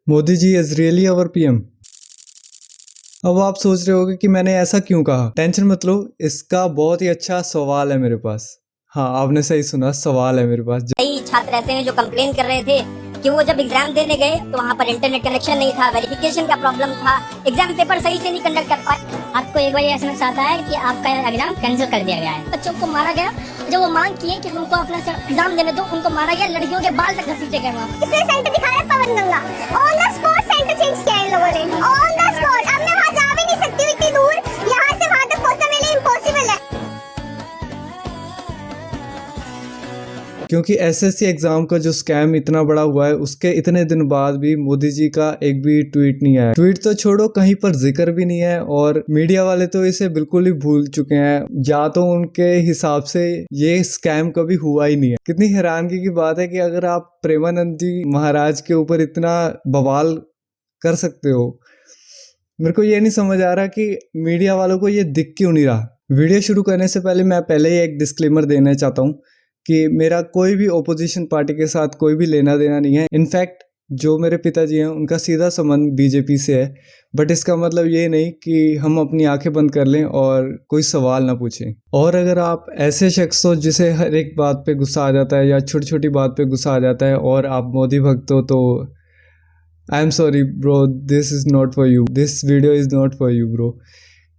Modi ji is really our PM. अब आप सोच रहे होगे कि मैंने ऐसा क्यों कहा। टेंशन मत लो, इसका बहुत ही अच्छा सवाल है मेरे पास। हाँ, आपने सही सुना, सवाल है मेरे पास। कई छात्र ऐसे हैं जो कंप्लेन कर रहे थे कि वो जब एग्जाम देने गए तो वहाँ पर इंटरनेट कनेक्शन नहीं था, वेरिफिकेशन का प्रॉब्लम था, एग्जाम पेपर सही से नहीं कंडक्ट कर पाए। आपको एक बार एसएमएस आता है कि आपका एग्जाम कैंसिल कर दिया गया है। बच्चों को मारा गया जब वो मांग किए कि उनको अपना एग्जाम देने दो, उनको मारा गया, लड़कियों के बाल तक घसीटे गए वहाँ। इसलिए सेंटर दिखा रहा है Pawan Ganga. On the spot centre change किया है इन लोगों ने, ऑन द स्पॉट। अब मैं वहाँ जा भी नहीं सकती हूँ इतनी दूर, यहाँ से वहाँ तक पहुँचना मेरे लिए इम्पॉसिबल है। क्योंकि एसएससी एग्जाम का जो स्कैम इतना बड़ा हुआ है, उसके इतने दिन बाद भी मोदी जी का एक भी ट्वीट नहीं आया। ट्वीट तो छोड़ो, कहीं पर जिक्र भी नहीं है, और मीडिया वाले तो इसे बिल्कुल ही भूल चुके हैं। या तो उनके हिसाब से ये स्कैम कभी हुआ ही नहीं है। कितनी हैरानगी की बात है कि अगर आप प्रेमानंद जी महाराज के ऊपर इतना बवाल कर सकते हो, मेरे को ये नहीं समझ आ रहा कि मीडिया वालों को ये दिख क्यों नहीं रहा। वीडियो शुरू करने से पहले मैं पहले ही एक डिस्क्लेमर देना चाहता हूँ कि मेरा कोई भी ओपोजिशन पार्टी के साथ कोई भी लेना देना नहीं है। इनफैक्ट जो मेरे पिताजी हैं उनका सीधा संबंध बीजेपी से है, बट इसका मतलब ये नहीं कि हम अपनी आंखें बंद कर लें और कोई सवाल ना पूछें। और अगर आप ऐसे शख्स हो जिसे हर एक बात पे गुस्सा आ जाता है या छोटी छोटी बात पे गुस्सा आ जाता है और आप मोदी भक्त हो, तो I am sorry bro, this is not for you, this video is not for you bro.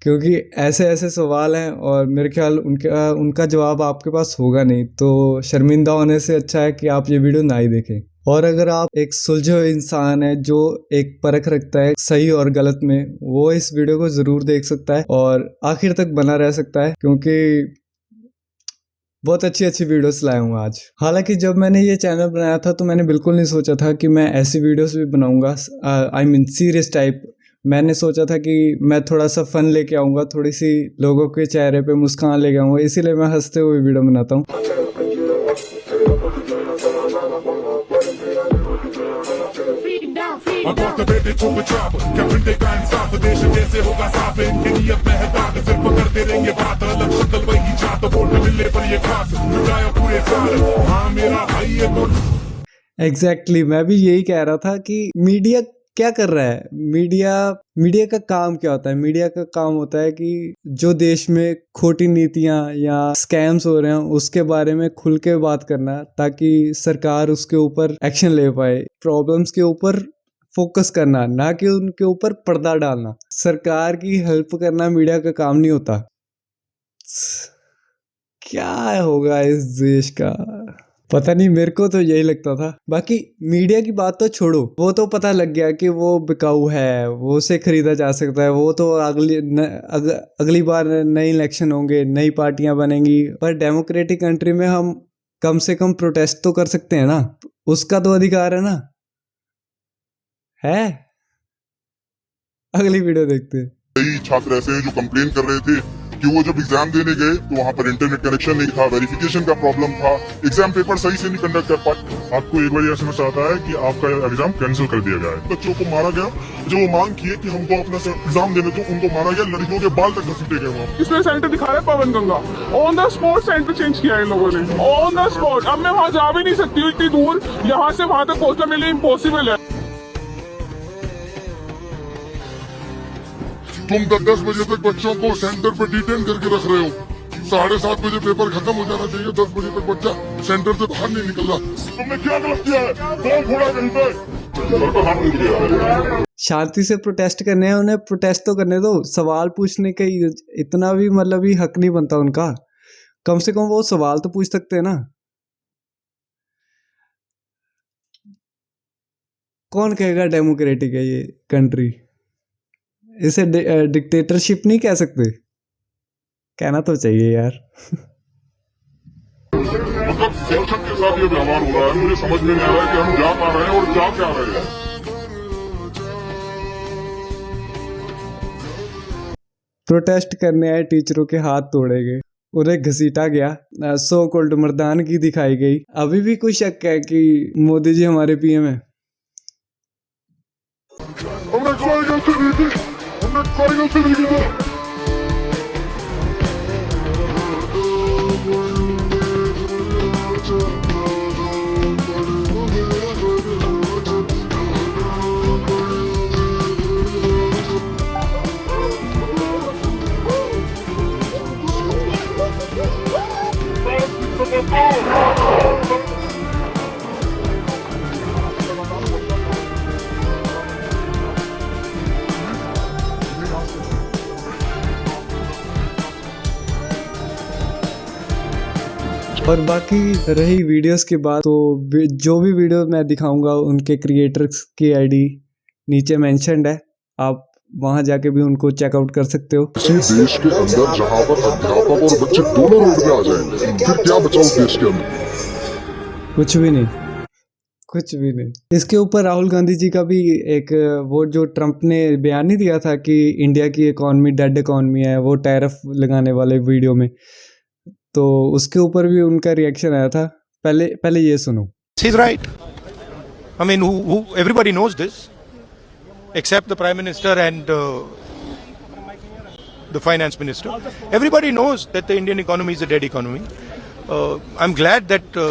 क्योंकि ऐसे ऐसे सवाल हैं और मेरे ख्याल उनका जवाब आपके पास होगा नहीं, तो शर्मिंदा होने से अच्छा है कि आप ये वीडियो ना ही देखें। और अगर आप एक सुलझे हुए इंसान है जो एक परख रखता है सही और गलत में, वो इस वीडियो को ज़रूर देख सकता है और आखिर तक बना रह सकता है, क्योंकि बहुत अच्छी अच्छी वीडियोस लाया हूँ आज। हालांकि जब मैंने ये चैनल बनाया था तो मैंने बिल्कुल नहीं सोचा था कि मैं ऐसी वीडियोस भी बनाऊंगा, आई मीन सीरियस टाइप। मैंने सोचा था कि मैं थोड़ा सा फन लेके आऊँगा, थोड़ी सी लोगों के चेहरे पे मुस्कान लेके आऊँगा, इसीलिए मैं हंसते हुए वीडियो बनाता हूँ। एग्जैक्टली, मैं भी यही कह रहा था कि मीडिया क्या कर रहा है। मीडिया का काम क्या होता है। मीडिया का काम होता है कि जो देश में खोटी नीतियां या स्कैम्स हो रहे हैं उसके बारे में खुल के बात करना, ताकि सरकार उसके ऊपर एक्शन ले पाए। प्रॉब्लम्स के ऊपर फोकस करना, ना कि उनके ऊपर पर्दा डालना। सरकार की हेल्प करना मीडिया का काम नहीं होता। क्या होगा इस देश का पता नहीं, मेरे को तो यही लगता था। बाकी मीडिया की बात तो छोड़ो, वो तो पता लग गया कि वो बिकाऊ है, वो उसे खरीदा जा सकता है। वो तो अगली बार नए इलेक्शन होंगे, नई पार्टियां बनेंगी, पर डेमोक्रेटिक कंट्री में हम कम से कम प्रोटेस्ट तो कर सकते हैं ना, उसका तो अधिकार है ना। है, अगली वीडियो देखते हैं। कई छात्र ऐसे हैं जो कंप्लेन कर रहे थे कि वो जब एग्जाम देने गए तो वहाँ पर इंटरनेट कनेक्शन नहीं था, वेरिफिकेशन का प्रॉब्लम था, एग्जाम पेपर सही से नहीं कंडक्ट कर पाए। आपको एक बार एसएमएस आता है कि आपका एग्जाम कैंसिल कर दिया गया है। बच्चों को मारा गया जब वो मांग किए कि हमको अपना एग्जाम देने दो, उनको मारा गया, लड़कियों के बाल तक घसीटे गए वहाँ। इसलिए सेंटर दिखा रहा है Pawan Ganga. On the spot centre change किया है इन लोगों ने, ऑन द स्पॉट। अब मैं वहाँ जा भी नहीं सकती हूँ इतनी दूर, यहाँ से वहाँ तक पहुँचना मेरे लिए इम्पॉसिबल है। तुम 10 बजे तक बच्चों को सेंटर पर डिटेन करके रख रहे हो। 7:30 बजे पेपर खत्म हो जाना चाहिए, 10 बजे तक बच्चा सेंटर से बाहर नहीं निकल रहा। तुमने क्या गलत किया है? कौन फोड़ा कहीं पे? शांति से प्रोटेस्ट करने हैं, उन्हें प्रोटेस्ट तो करने दो। सवाल पूछने का इतना भी मतलब ही हक नहीं बनता उनका। कम से कम वो सवाल तो पूछ सकते हैं ना। कौन कहेगा डेमोक्रेटिक है ये कंट्री? इसे डिक्टेटरशिप नहीं कह सकते, कहना तो चाहिए यार। मतलब शिक्षक के साथ ये व्यवहार हो रहा है, मुझे समझ में नहीं आ रहा है कि हम जा पा रहे हैं और जा क्या रहे हैं। प्रोटेस्ट करने आए टीचरों के हाथ तोड़े गए, उन्हें घसीटा गया, सो कॉल्ड मर्दानगी दिखाई गई। अभी भी कोई शक है कि मोदी जी हमारे पीएम है? और बाकी रही वीडियोस की बात, तो जो भी वीडियो मैं दिखाऊंगा उनके क्रिएटर्स की आईडी नीचे मेंशन्ड है, आप वहां जाके भी उनको चेकआउट कर सकते हो। किसी देश के अंदर जहाँ पर अध्यापक और बच्चे दोनों रोड पे आ जाएंगे, फिर क्या बचा उस देश के अंदर? कुछ भी नहीं, कुछ भी नहीं। इसके ऊपर राहुल गांधी जी का भी एक वो जो ट्रम्प ने बयान नहीं दिया था कि इंडिया की इकॉनमी डेड इकॉनमी है, वो टैरिफ लगाने वाले वीडियो में, तो उसके ऊपर भी उनका रिएक्शन आया था। पहले ये सुनो। He's right. I mean, everybody knows this, except the Prime Minister and the Finance Minister. Everybody knows that the Indian economy is a dead economy. I'm glad that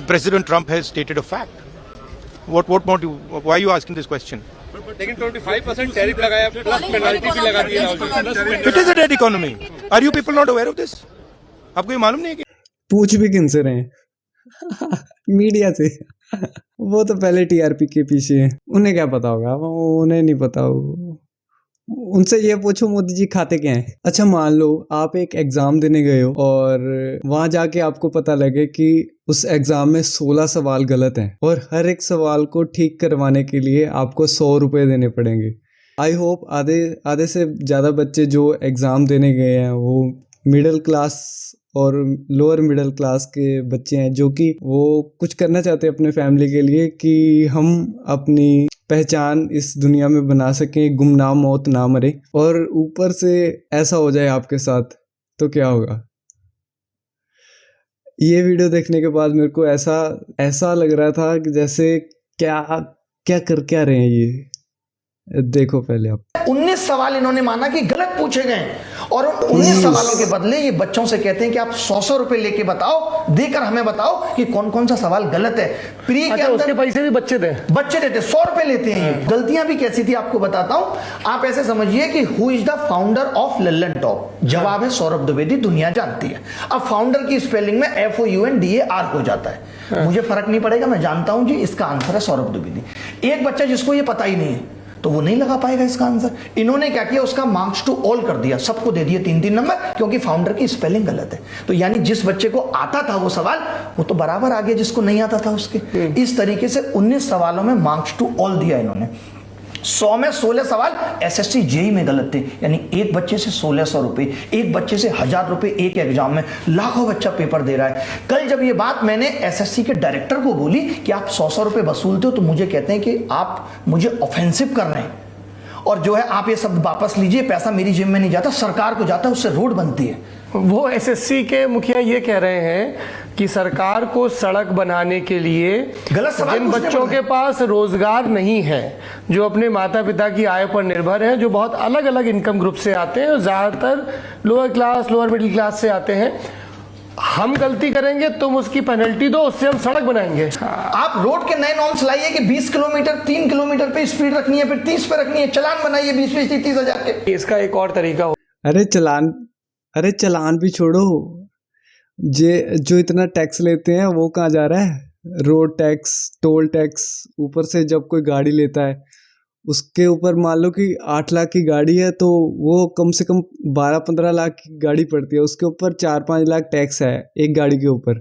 President Trump has stated a fact. What more do you, why are you asking this question? लेकिन 25% tariff लगाया plus penalty भी लगा दी है। It is a dead economy. Are you people not aware of this? आपको ये मालूम नहीं है कि पूछ भी किनसे रहे हैं? मीडिया से। वो तो पहले टीआरपी के पीछे हैं, उन्हें क्या पता होगा, उन्हें नहीं पता होगा। उनसे ये पूछो मोदी जी खाते क्या हैं। अच्छा मान लो आप एक एग्जाम देने गए हो और वहां जाके आपको पता लगे कि उस एग्जाम में 16 सवाल गलत हैं और हर एक सवाल को ठीक करवाने के लिए आपको 100 रुपये देने पड़ेंगे। आई होप आधे से ज़्यादा बच्चे जो एग्ज़ाम देने गए हैं वो मिडिल क्लास और लोअर मिडिल क्लास के बच्चे हैं, जो कि वो कुछ करना चाहते हैं अपने फैमिली के लिए कि हम अपनी पहचान इस दुनिया में बना सकें, गुमनाम मौत ना मरे। और ऊपर से ऐसा हो जाए आपके साथ तो क्या होगा। ये वीडियो देखने के बाद मेरे को ऐसा लग रहा था कि जैसे क्या कर रहे हैं ये। देखो पहले आप। 19 सवाल इन्होंने माना कि गलत पूछे गए और उन 19 सवालों के बदले ये बच्चों से कहते हैं कि आप 100 रुपए लेके बताओ, देकर हमें बताओ कि कौन कौन सा सवाल गलत है। प्री के अंदर उसके पैसे भी बच्चे देते 100 रुपए लेते हैं। ये गलतियां भी कैसी थी आपको बताता हूं। आप ऐसे समझिए कि who is the founder of Lallan top? जवाब है सौरभ द्विवेदी, दुनिया जानती है। अब फाउंडर की स्पेलिंग में FOUNDAR हो जाता है। मुझे फर्क नहीं पड़ेगा, मैं जानता हूं जी इसका आंसर है सौरभ द्विवेदी। एक बच्चा जिसको ये पता ही नहीं है तो वो नहीं लगा पाएगा इसका आंसर। इन्होंने क्या किया, उसका मार्क्स टू ऑल कर दिया, सबको दे दिए 3-3 नंबर, क्योंकि फाउंडर की स्पेलिंग गलत है। तो यानी जिस बच्चे को आता था वो सवाल, वो तो बराबर आ गया जिसको नहीं आता था उसके। इस तरीके से 19 सवालों में मार्क्स टू ऑल दिया इन्होंने। 100 में 16 सवाल SSC JEE में गलत थे, यानी एक बच्चे से 1600 रुपए, एक बच्चे से 1000 रुपए एक एग्जाम में। लाखों बच्चा पेपर दे रहा है। कल जब ये बात मैंने SSC के डायरेक्टर को बोली कि आप 100 रुपए वसूलते हो, तो मुझे कहते हैं कि आप मुझे ऑफेंसिव कर रहे हैं और जो है आप ये सब वापस लीजिए, पैसा मेरी जेब में नहीं जाता, सरकार को जाता है, उससे रोड बनती है। वो SSC के मुखिया ये कह रहे हैं कि सरकार को सड़क बनाने के लिए गलत सवाल जिन बच्चों के पास रोजगार नहीं है, जो अपने माता पिता की आय पर निर्भर हैं, जो बहुत अलग अलग इनकम ग्रुप से आते हैं, ज्यादातर lower class lower middle class से आते हैं, हम गलती करेंगे तुम उसकी पेनल्टी दो, उससे हम सड़क बनाएंगे। आप रोड के नए नॉर्म्स लाइए कि 20 किलोमीटर 3 किलोमीटर पे स्पीड रखनी है, फिर 30 पे रखनी है, चलान बनाइए 20-30 हजार के। इसका एक और तरीका हो। अरे चलान भी छोड़ो, जो इतना टैक्स लेते हैं वो कहाँ जा रहा है? रोड टैक्स, टोल टैक्स, ऊपर से जब कोई गाड़ी लेता है उसके ऊपर मान लो कि 8 लाख की गाड़ी है तो वो कम से कम 12-15 लाख की गाड़ी पड़ती है, उसके ऊपर 4-5 लाख टैक्स है एक गाड़ी के ऊपर।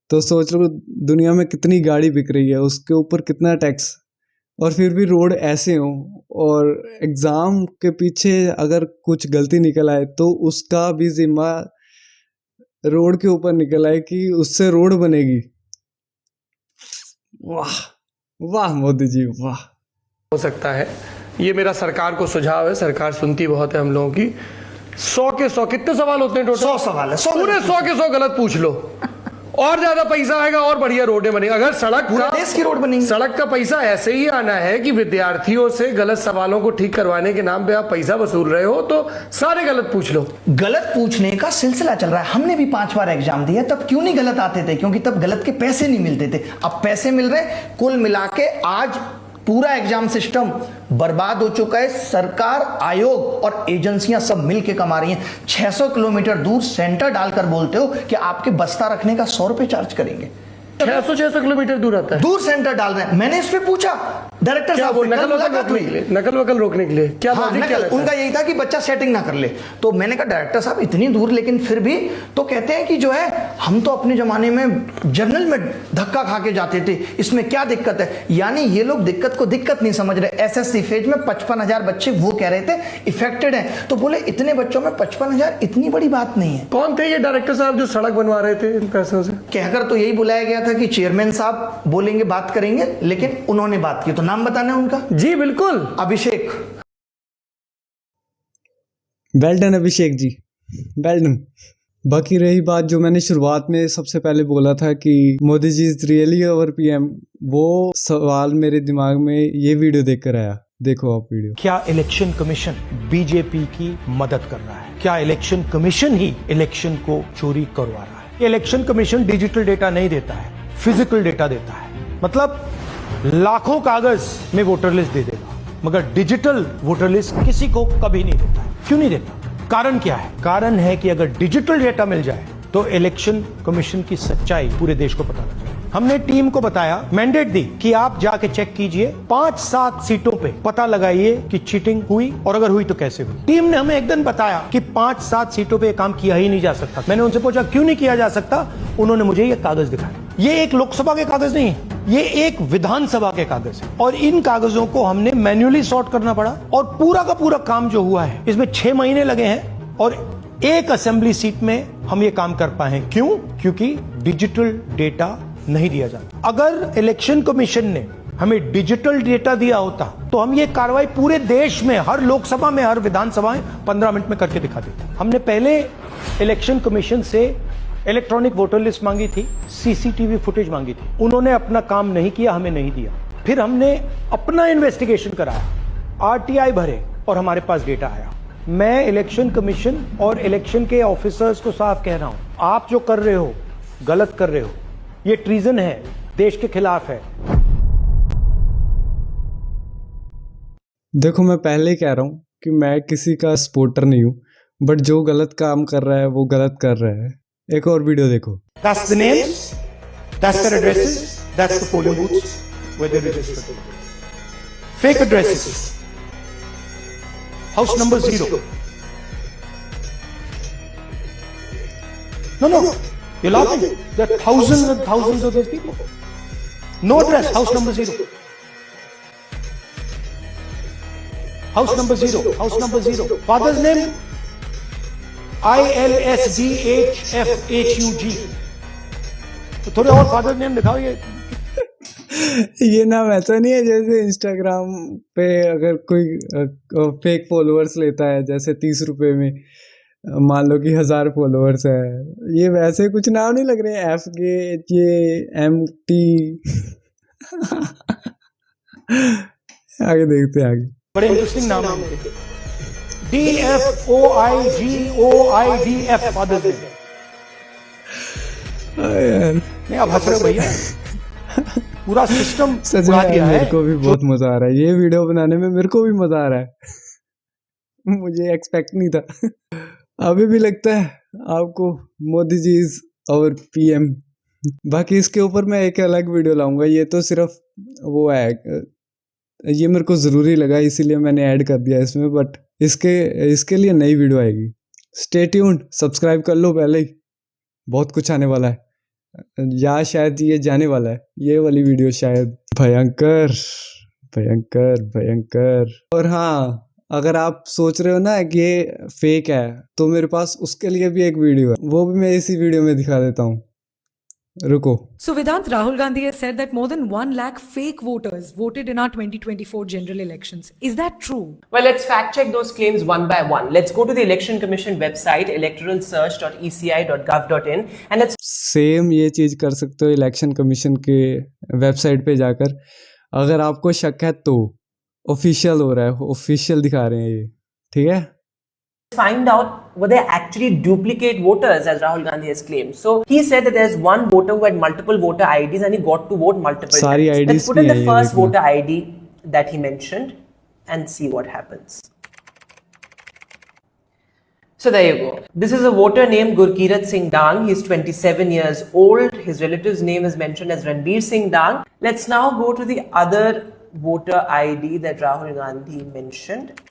तो सोच लो दुनिया में कितनी गाड़ी बिक रही है, उसके ऊपर कितना टैक्स। और फिर भी रोड ऐसे हो, और एग्ज़ाम के पीछे अगर कुछ गलती निकल आए तो उसका भी जिम्मा रोड के ऊपर निकल आए कि उससे रोड बनेगी। वाह वाह मोदी जी वाह। हो सकता है, ये मेरा सरकार को सुझाव है, सरकार सुनती बहुत है हम लोगों की। 100 के 100 कितने सवाल होते हैं टोटल? 100 सवाल है, पूरे 100 के 100 गलत पूछ लो और ज्यादा पैसा आएगा और बढ़िया रोडें बनेगी। अगर सड़क पूरा देश की रोड बनेगी। सड़क का पैसा ऐसे ही आना है कि विद्यार्थियों से गलत सवालों को ठीक करवाने के नाम पे आप पैसा वसूल रहे हो, तो सारे गलत पूछ लो। गलत पूछने का सिलसिला चल रहा है। हमने भी 5 बार एग्जाम दिया, तब क्यों नहीं गलत आते थे? क्योंकि तब गलत के पैसे नहीं मिलते थे। अब पैसे मिल रहे। कुल मिला के आज पूरा एग्जाम सिस्टम बर्बाद हो चुका है। सरकार, आयोग और एजेंसियां सब मिलके कमा रही हैं। 600 किलोमीटर दूर सेंटर डालकर बोलते हो कि आपके बस्ता रखने का 100 रुपए चार्ज करेंगे। 600 किलोमीटर दूर आता है, दूर सेंटर डाल रहे हैं। मैंने इस पे पूछा, डायरेक्टर क्या साहब वो से कल नकल वकल मुलाकात रोकने हुई। के लिए, नकल वकल रोकने के लिए क्या हाँ, लॉजिक क्या रहता है? उनका यही था कि बच्चा सेटिंग ना कर ले। तो मैंने कहा डायरेक्टर साहब इतनी दूर, लेकिन फिर भी तो कहते हैं कि जो है हम तो अपने जमाने में जर्नल में धक्का खा के जाते थे, इसमें क्या दिक्कत है। यानी ये लोग दिक्कत को दिक्कत नहीं समझ रहे। एसएससी फेज में 55,000 बच्चे वो कह रहे थे इफेक्टेड हैं, तो बोले इतने बच्चों में 55,000 इतनी बड़ी बात नहीं है। कौन थे ये डायरेक्टर साहब जो सड़क बनवा रहे थे इन पैसों से? कहकर तो यही बुलाया गया था कि चेयरमैन साहब बोलेंगे, बात करेंगे, लेकिन उन्होंने बात की। तो नाम बताना है उनका? जी बिल्कुल, अभिषेक। Well done Abhishek ji, well done. बाकी रही बात जो मैंने शुरुआत में सबसे पहले बोला था कि Modi ji is really our PM, वो सवाल मेरे दिमाग में ये वीडियो देखकर आया। देखो आप वीडियो। क्या इलेक्शन कमीशन बीजेपी की मदद कर रहा है? क्या इलेक्शन कमीशन ही इलेक्शन को चोरी करवा रहा है? इलेक्शन कमीशन डिजिटल डेटा नहीं देता है, फिजिकल डेटा देता है। मतलब लाखों कागज में वोटर लिस्ट दे देगा, मगर डिजिटल वोटर लिस्ट किसी को कभी नहीं देता है। क्यों नहीं देता? कारण क्या है? कारण है कि अगर डिजिटल डेटा मिल जाए तो इलेक्शन कमीशन की सच्चाई पूरे देश को पता लग जाए। हमने टीम को बताया, मैंडेट दी कि आप जाके चेक कीजिए 5-7 सीटों पे, पता लगाइए कि चीटिंग हुई और अगर हुई तो कैसे हुई। टीम ने हमें एक दिन बताया कि 5-7 सीटों पे काम किया ही नहीं जा सकता। मैंने उनसे पूछा क्यों नहीं किया जा सकता? उन्होंने मुझे ये कागज दिखाया। ये एक लोकसभा के कागज नहीं है, ये एक विधानसभा के कागज है और इन कागजों को हमने मैन्युअली सॉर्ट करना पड़ा और पूरा का पूरा काम जो हुआ है इसमें 6 महीने लगे हैं और एक असेंबली सीट में हम ये काम कर पाए हैं। क्यों? क्योंकि डिजिटल डेटा नहीं दिया जाता। अगर इलेक्शन कमीशन ने हमें डिजिटल डेटा दिया होता तो हम ये कार्रवाई पूरे देश में, हर लोकसभा में, हर विधानसभा में 15 मिनट में करके दिखा देते। हमने पहले इलेक्शन कमीशन से इलेक्ट्रॉनिक वोटर लिस्ट मांगी थी, सीसीटीवी फुटेज मांगी थी, उन्होंने अपना काम नहीं किया, हमें नहीं दिया। फिर हमने अपना इन्वेस्टिगेशन कराया, आरटीआई भरे और हमारे पास डेटा आया। मैं इलेक्शन कमीशन और इलेक्शन के ऑफिसर्स को साफ कह रहा हूं, आप जो कर रहे हो गलत कर रहे हो, ये ट्रीजन है, देश के खिलाफ है। देखो मैं पहले ही कह रहा हूँ कि मैं किसी का सपोर्टर नहीं हूँ, बट जो गलत काम कर रहा है वो गलत कर रहा है। एक और वीडियो देखो। That's the names, that's their addresses, that's the polling booths where they registered. Fake addresses. House number 0. No, you're laughing. There are thousands and thousands of those people. No address, house number 0. House number 0, house number 0. Father's name? ILSDHFHUG. तो थोड़े और father name दिखाओ। ये नाम ऐसा नहीं है जैसे इंस्टाग्राम पे अगर कोई फेक फॉलोअर्स लेता है, जैसे 30 रुपए में मान लो कि 1000 फॉलोअर्स है, ये वैसे कुछ नाम नहीं लग रहे हैं। FKHAMT आगे देखते हैं आगे। बड़े इंटरेस्टिंग नाम है। DFOIGOIDF father's name. नहीं आप हंस रहे हो भैया, पूरा सिस्टम सच में मेरे को भी बहुत मजा आ रहा है, ये वीडियो बनाने में मेरे को भी मजा आ रहा है। मुझे एक्सपेक्ट नहीं था। अभी भी लगता है आपको Modi ji is our PM. बाकी इसके ऊपर मैं एक अलग वीडियो लाऊंगा, ये तो सिर्फ वो है, ये मेरे को ज़रूरी लगा इसीलिए मैंने ऐड कर दिया इसमें, बट इसके लिए नई वीडियो आएगी। स्टे ट्यून्ड, सब्सक्राइब कर लो पहले ही, बहुत कुछ आने वाला है, या शायद ये जाने वाला है, ये वाली वीडियो शायद। भयंकर भयंकर भयंकर। और हाँ, अगर आप सोच रहे हो ना कि ये फेक है, तो मेरे पास उसके लिए भी एक वीडियो है, वो भी मैं इसी वीडियो में दिखा देता हूँ, रुको। So Vedant, Rahul Gandhi has said that more than 1 lakh fake voters voted in our 2024 general elections. Is that true? Well, let's fact check those claims one by one. Let's go to the Election Commission website, electoralsearch.eci.gov.in, and let's same ये चीज़ कर सकते हो election commission के website पे जाकर। अगर आपको शक है तो ऑफिशियल हो रहा है, ऑफिशियल दिखा रहे हैं ये, ठीक है। find out were they actually duplicate voters as Rahul Gandhi has claimed. So he said that there's one voter who had multiple voter IDs and he got to vote multiple Sari times. IDs Let's put in the nahi hai first dekho. voter ID that he mentioned and see what happens. So there you go. This is a voter named Gurkirat Singh Dang. He's 27 years old. His relative's name is mentioned as Ranbir Singh Dang. Let's now go to the other voter ID that Rahul Gandhi mentioned.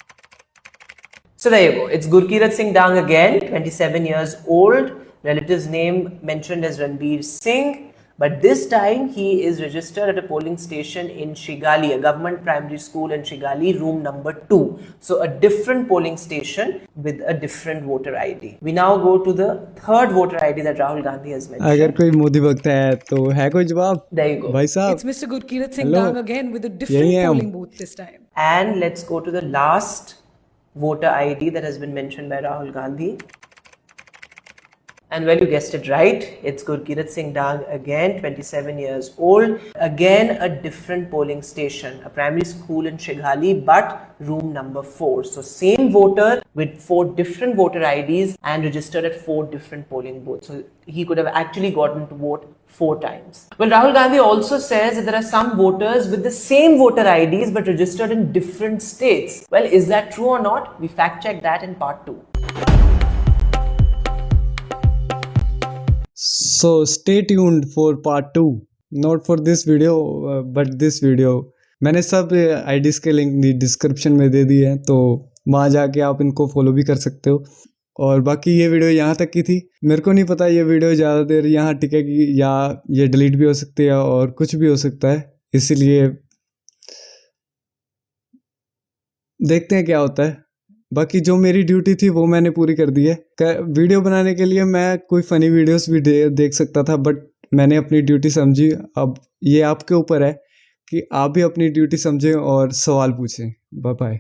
So there you go. It's Gurkirat Singh Dang again, 27 years old. Relative's name mentioned as Ranbir Singh. But this time he is registered at a polling station in Shigali, a government primary school in Shigali, room number 2. So a different polling station with a different voter ID. We now go to the third voter ID that Rahul Gandhi has mentioned. अगर कोई मोदी भक्त है तो है कोई जवाब? There you go. भाई साहब It's Mr. Gurkirat Singh Hello. Dang again with a यही different है हम। polling booth this time. And let's go to the last voter ID that has been mentioned by Rahul Gandhi. And well, you guessed it right. It's Gurkirat Singh Dang again, 27 years old. Again, a different polling station, a primary school in Shighali, but room number 4. So same voter with 4 different voter IDs and registered at 4 different polling booths. So he could have actually gotten to vote 4 times. Well, Rahul Gandhi also says that there are some voters with the same voter IDs but registered in different states. Well, is that true or not? We fact check that in part 2. So stay tuned for part 2. Not for this video, but this video. मैंने सब IDs के link description में दे दिए हैं, तो वहाँ जाके आप इनको फॉलो भी कर सकते हो। और बाकी ये वीडियो यहाँ तक की थी। मेरे को नहीं पता ये वीडियो ज़्यादा देर यहाँ टिकेगी या ये डिलीट भी हो सकती है और कुछ भी हो सकता है, इसीलिए देखते हैं क्या होता है। बाकी जो मेरी ड्यूटी थी वो मैंने पूरी कर दी है। वीडियो बनाने के लिए मैं कोई फ़नी वीडियोस भी देख सकता था, बट मैंने अपनी ड्यूटी समझी। अब ये आपके ऊपर है कि आप भी अपनी ड्यूटी समझें और सवाल पूछें। Bye bye.